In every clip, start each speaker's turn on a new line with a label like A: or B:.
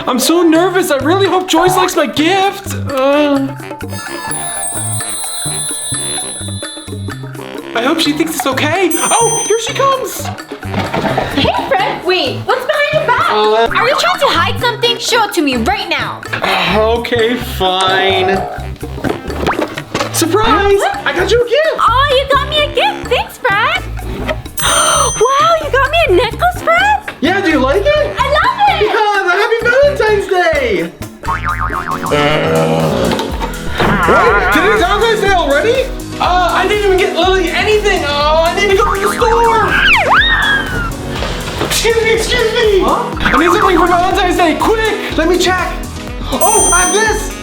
A: I'm so nervous. I really hope Joyce likes my gift. I hope she thinks it's okay. Oh, here she comes.
B: Hey, Fred. Wait, what's behind your back? Are you trying to hide something? Show it to me right now.
A: Okay, fine. Surprise! I got you a gift.
B: Oh, you got me a gift. Thanks, Fred. Wow, you got me a necklace, Fred?
A: Yeah, do you like it?
B: I love it.
A: Yeah, happy Valentine's Day. What? Did Valentine's Day already? I didn't even get Lily anything. Oh, I need to go to the store. Excuse me. Huh? I need something for Valentine's Day. Quick, let me check. Oh, I have this.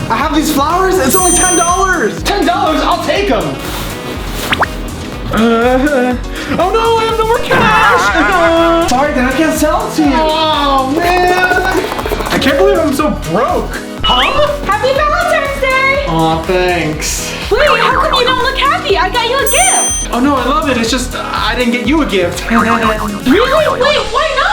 A: I have these flowers. It's only $10. $10? I'll take them. Oh no, I have no more cash. Sorry, then I can't sell it to you. Oh man. I can't believe I'm so broke. Huh?
B: Happy Valentine's Day.
A: Aw, thanks.
B: Wait, how come you don't look happy? I got you a gift.
A: Oh no, I love it. It's just I didn't get you a gift.
B: Really? Wait, why not?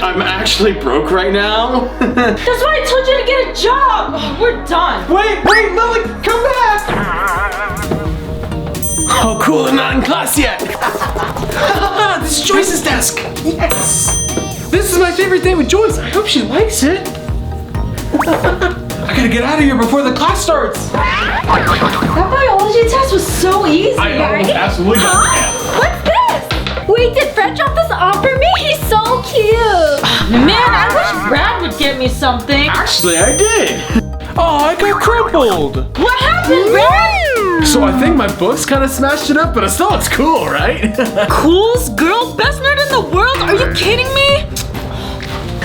A: I'm actually broke right now.
B: That's why I told you to get a job. Oh, we're done.
A: Wait, Lily, come back. Oh, cool, I'm not in class yet. This is Joyce's desk. Yes. This is my favorite day with Joyce. I hope she likes it. I gotta get out of here before the class starts.
B: That biology test was so easy, right?
A: Absolutely.
B: Huh? What's this? Wait, did Fred drop this off for me? He's so cute. Man, I wish Brad would get me something.
A: Actually, I did. Oh, I got crumpled.
B: What happened, Brad?
A: So I think my books kind of smashed it up, but it still looks cool, right?
B: Coolest girl, best nerd in the world? Are you kidding me?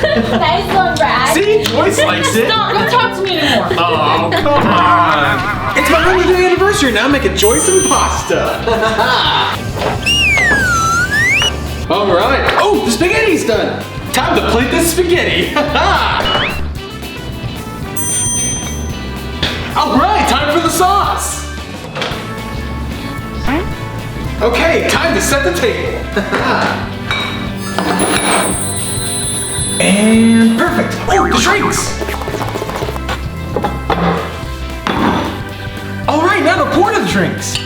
B: Nice one, Brad.
A: See, Joyce likes it.
B: Stop, don't talk to me anymore.
A: Oh, come on. It's my 100th anniversary. Now I'm making Joyce some pasta. All right. Oh, the spaghetti's done. Time to plate this spaghetti. All right, time for the sauce. Okay, time to set the table. And perfect. Oh, the drinks. All right, now to pour the drinks.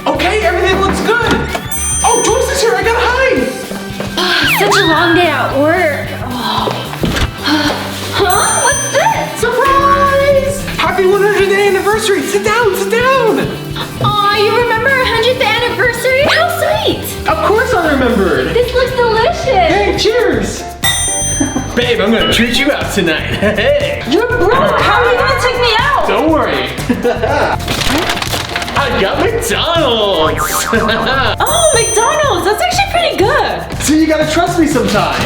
A: Okay, everything looks good. Oh, Joyce is here. I gotta hide.
B: Such a long day at work. Huh? What's this?
A: Surprise! Happy 100th anniversary. Sit down, sit down.
B: Aw, you remember our 100th anniversary? How sweet!
A: Of course I remembered.
B: This looks delicious.
A: Hey, cheers. Babe, I'm gonna treat you out tonight. Hey.
B: You're broke. How are you gonna take me out?
A: Don't worry. I got McDonald's.
B: Oh, McDonald's. That's actually pretty good.
A: So you gotta trust me sometimes.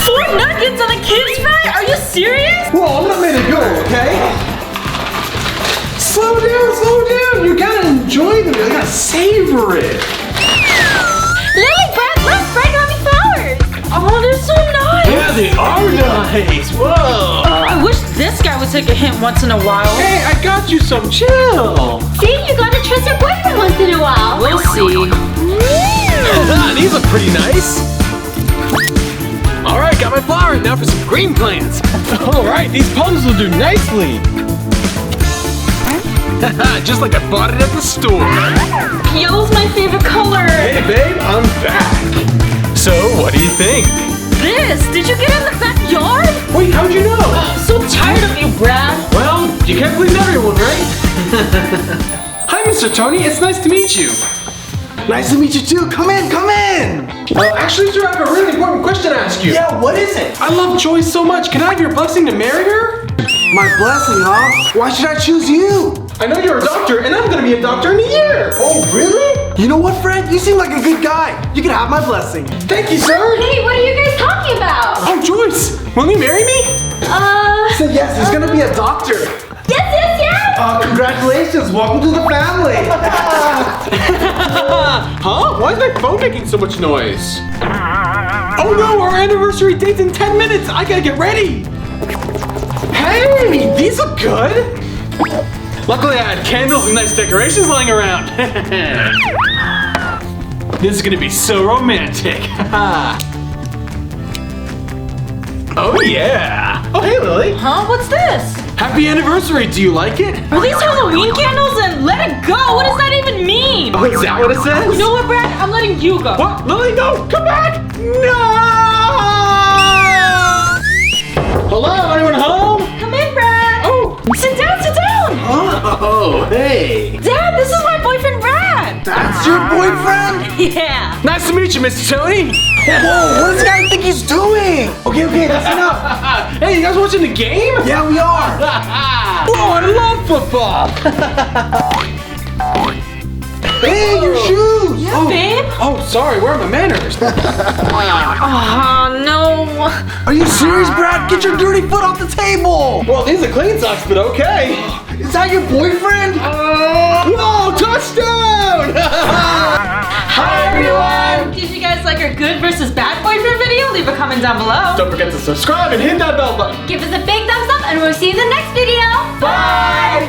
B: 4 nuggets on a kid's fry? Are you serious?
A: Whoa, I'm not made to go, okay? Slow down. You gotta enjoy them. You gotta savor it.
B: Lily, Brad, look, Fred got me flowers. Oh, they're so nice.
A: Yeah, they are nice. Whoa.
B: I wish this guy would take a hint once in a while.
A: Hey, I got you some. Chill.
B: See, you gotta trust your boyfriend once in a while. We'll see.
A: These look pretty nice. All right, got my flowers. Now for some green plants. All right, these plums will do nicely. Just like I bought it at the store.
B: Yellow's my favorite color.
A: Hey, babe, I'm back. So, what do you think?
B: This? Did you get in the backyard?
A: Wait, how'd you know?
B: I'm so tired of you, Brad.
A: Well, you can't please everyone, right? Hi, Mr. Tony. It's nice to meet you. Nice to meet you too. Come in. Actually, sir, I have a really important question to ask you.
C: Yeah, what is it?
A: I love Joyce so much. Can I have your blessing to marry her?
C: My blessing, huh? Why should I choose you?
A: I know you're a doctor, and I'm gonna be a doctor in a year.
C: Oh, really? You know what, Fred? You seem like a good guy. You can have my blessing.
A: Thank you, sir.
B: Hey, what are you guys talking about?
A: Oh, Joyce, will you marry me?
C: So yes, he's gonna be a doctor.
B: Yes.
C: Congratulations, welcome to the family.
A: Huh? Why is my phone making so much noise? Oh no, our anniversary date's in 10 minutes. I gotta get ready. Hey, these look good. Luckily, I had candles and nice decorations lying around. This is gonna be so romantic. Oh yeah. Oh hey Lily.
B: Huh? What's this?
A: Happy anniversary. Do you like it?
B: Are these Halloween candles? And let it go. What does that even mean?
A: Oh, is that what it says?
B: You know what, Brad? I'm letting you go.
A: What? Lily, no! Come back! No! Hello? Anyone home?
B: Come in, Brad.
A: Oh!
B: Sit down, sit down.
C: Oh, hey.
B: Dad, this is my boyfriend, Brad.
C: That's your boyfriend?
B: Yeah.
A: Nice to meet you, Mr. Tony.
C: Whoa, what does this guy think he's doing? Okay, that's enough.
A: Hey, you guys watching the game?
C: Yeah, we are.
A: Whoa, I love football.
C: Hey, your shoes.
B: Yeah, babe.
A: Oh, sorry. Where are my manners?
B: Oh, no.
C: Are you serious, Brad? Get your dirty foot off the table.
A: Well, these are clean socks, but okay.
C: Is that your boyfriend?
A: Whoa, touchdown!
B: Hi, everyone. Did you guys like our good versus bad boyfriend video? Leave a comment down below.
A: Don't forget to subscribe and hit that bell button.
B: Give us a big thumbs up, and we'll see you in the next video. Bye.